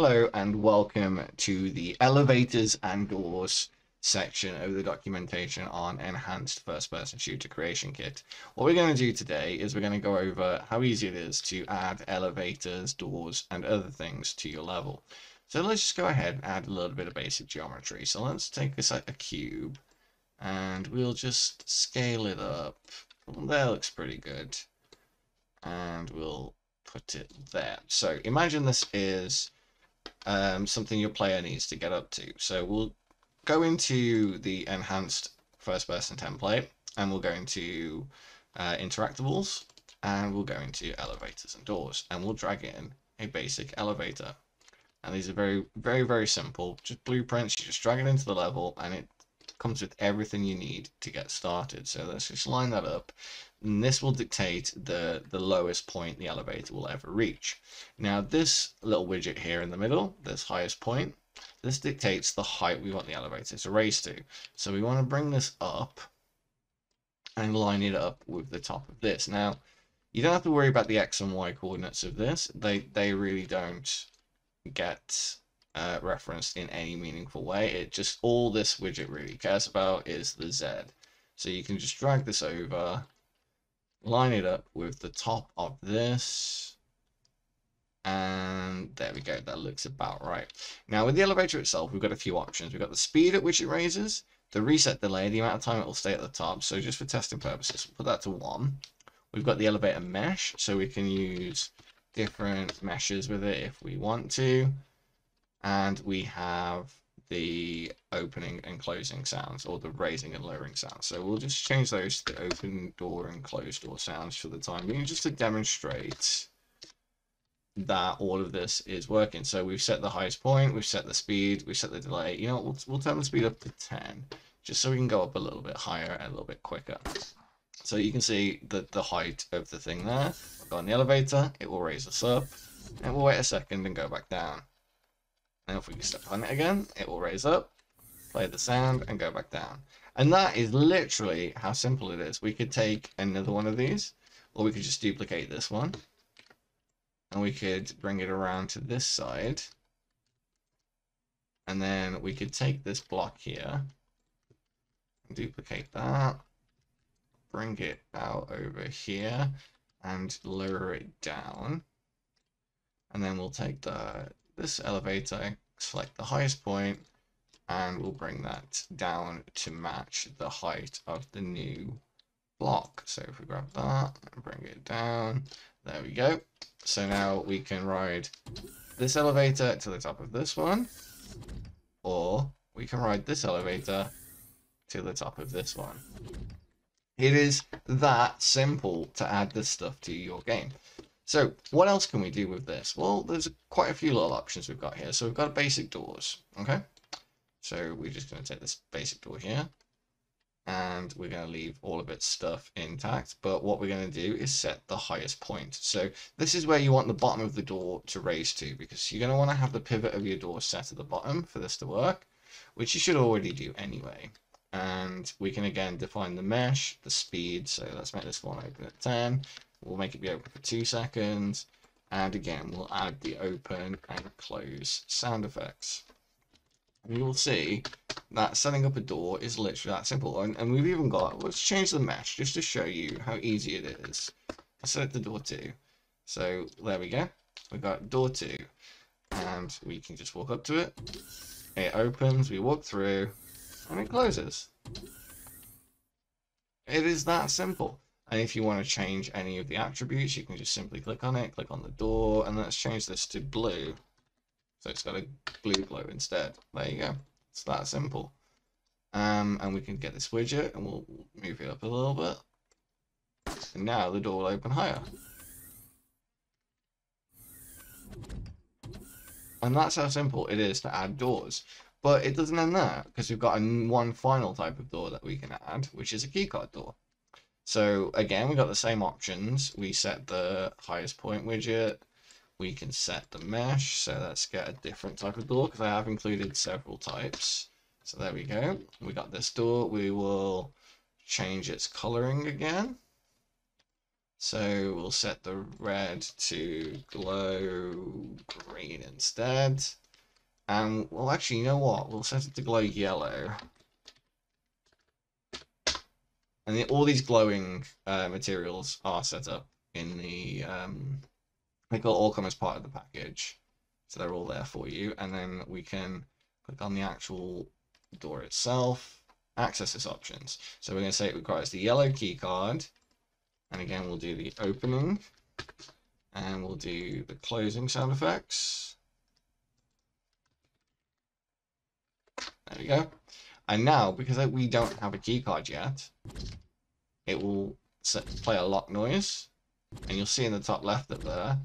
Hello and welcome to the elevators and doors section of the documentation on enhanced first-person shooter creation kit. What we're going to do today is we're going to go over how easy it is to add elevators, doors, and other things to your level. So let's just go ahead and add a little bit of basic geometry. So let's take this like a cube and we'll just scale it up. That looks pretty good. And we'll put it there. So imagine this is something your player needs to get up to. So we'll go into the enhanced first person template and we'll go into interactables and we'll go into elevators and doors and we'll drag in a basic elevator. And these are very simple, just blueprints. You just drag it into the level and it comes with everything you need to get started. So let's just line that up. And this will dictate the lowest point the elevator will ever reach. Now this little widget here in the middle, this highest point, this dictates the height we want the elevator to raise to. So we want to bring this up and line it up with the top of this. Now you don't have to worry about the X and Y coordinates of this. They really don't get referenced in any meaningful way. It just, all this widget really cares about is the Z. So you can just drag this over, line it up with the top of this, and there we go. That looks about right. Now with the elevator itself, we've got a few options. We've got the speed at which it raises, the reset delay, the amount of time it will stay at the top. So just for testing purposes, we'll put that to 1. We've got the elevator mesh, so we can use different meshes with it if we want to. And we have the opening and closing sounds, or the raising and lowering sounds. So we'll just change those to the open door and closed door sounds for the time being, just to demonstrate that all of this is working. So we've set the highest point, we've set the speed, we've set the delay. You know, we'll turn the speed up to 10, just so we can go up a little bit higher and a little bit quicker. So you can see that the height of the thing there. We'll go on the elevator, it will raise us up, and we'll wait a second and go back down. And if we can step on it again, it will raise up, play the sound, and go back down. And that is literally how simple it is. We could take another one of these, or we could just duplicate this one. And we could bring it around to this side. And then we could take this block here, duplicate that, bring it out over here, and lower it down. And then we'll take this elevator, select the highest point, and we'll bring that down to match the height of the new block. So if we grab that and bring it down, there we go. So now we can ride this elevator to the top of this one, or we can ride this elevator to the top of this one. It is that simple to add this stuff to your game. So what else can we do with this? Well, there's quite a few little options we've got here. So we've got basic doors, okay? So we're just going to take this basic door here, and we're going to leave all of its stuff intact. But what we're going to do is set the highest point. So this is where you want the bottom of the door to raise to, because you're going to want to have the pivot of your door set at the bottom for this to work, which you should already do anyway. And we can again define the mesh, the speed. So let's make this one open at 10. We'll make it be open for 2 seconds. And again, we'll add the open and close sound effects. And you will see that setting up a door is literally that simple. And we've even got, let's change the mesh just to show you how easy it is. I'll select the door 2. So there we go. We've got door 2. And we can just walk up to it. It opens, we walk through, and it closes. It is that simple. And if you want to change any of the attributes, you can just simply click on it, click on the door, and let's change this to blue. So it's got a blue glow instead. There you go. It's that simple. And we can get this widget, and we'll move it up a little bit. And now the door will open higher. And that's how simple it is to add doors. But it doesn't end there, because we've got one final type of door that we can add, which is a keycard door. So again, we've got the same options. We set the highest point widget. We can set the mesh. So let's get a different type of door, because I have included several types. So there we go. We got this door. We will change its coloring again. So we'll set the red to glow green instead. And well, actually, you know what? We'll set it to glow yellow. And all these glowing materials are set up in the they all come as part of the package, so they're all there for you. And then we can click on the actual door itself, access its options. So we're going to say it requires the yellow key card, and again we'll do the opening, and we'll do the closing sound effects. There we go. And now, because we don't have a key card yet, it will play a lock noise, and you'll see in the top left of there,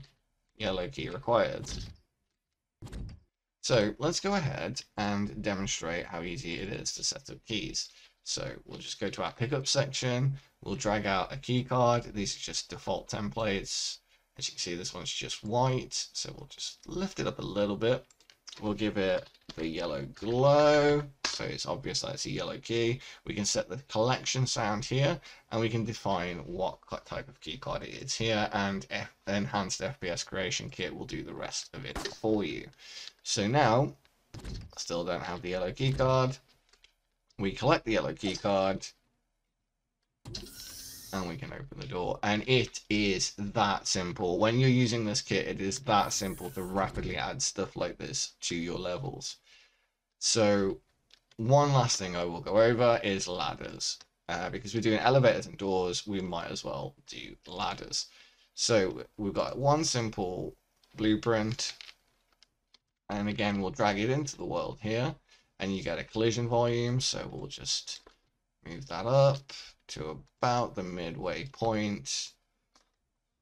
yellow key required. So let's go ahead and demonstrate how easy it is to set up keys. So we'll just go to our pickup section, we'll drag out a key card. These are just default templates. As you can see, this one's just white, so we'll just lift it up a little bit. We'll give it the yellow glow, so it's obvious that it's a yellow key. We can set the collection sound here, and we can define what type of key card it is here, and Enhanced FPS Creation Kit will do the rest of it for you. So now, still don't have the yellow key card. We collect the yellow key card, and we can open the door. And it is that simple. When you're using this kit, it is that simple to rapidly add stuff like this to your levels. So one last thing I will go over is ladders. Because we're doing elevators and doors, we might as well do ladders. So we've got one simple blueprint. And again, we'll drag it into the world here. And you get a collision volume. So we'll just move that up to about the midway point.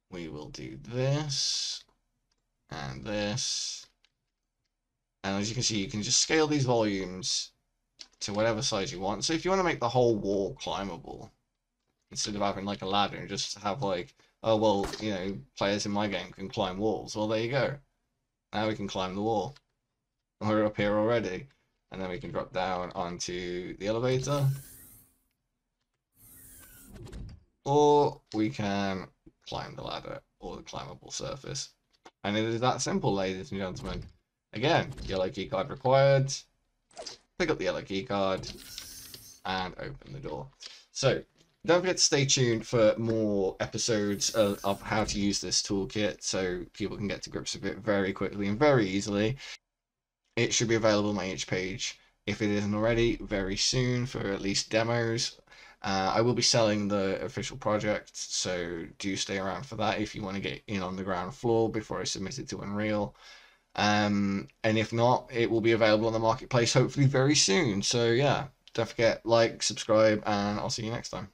We will do this and this. And as you can see, you can just scale these volumes to whatever size you want. So if you want to make the whole wall climbable, instead of having like a ladder and just have like, oh, well, you know, players in my game can climb walls. Well, there you go. Now we can climb the wall. We're up here already. And then we can drop down onto the elevator. Or we can climb the ladder or the climbable surface. And it is that simple, ladies and gentlemen. Again, yellow key card required. Pick up the yellow key card and open the door. So don't forget to stay tuned for more episodes of how to use this toolkit so people can get to grips with it very quickly and very easily. It should be available on my itch page, if it isn't already, very soon for at least demos. I will be selling the official project, so do stay around for that if you want to get in on the ground floor before I submit it to Unreal. And if not, it will be available on the marketplace hopefully very soon. So yeah, don't forget, like, subscribe, and I'll see you next time.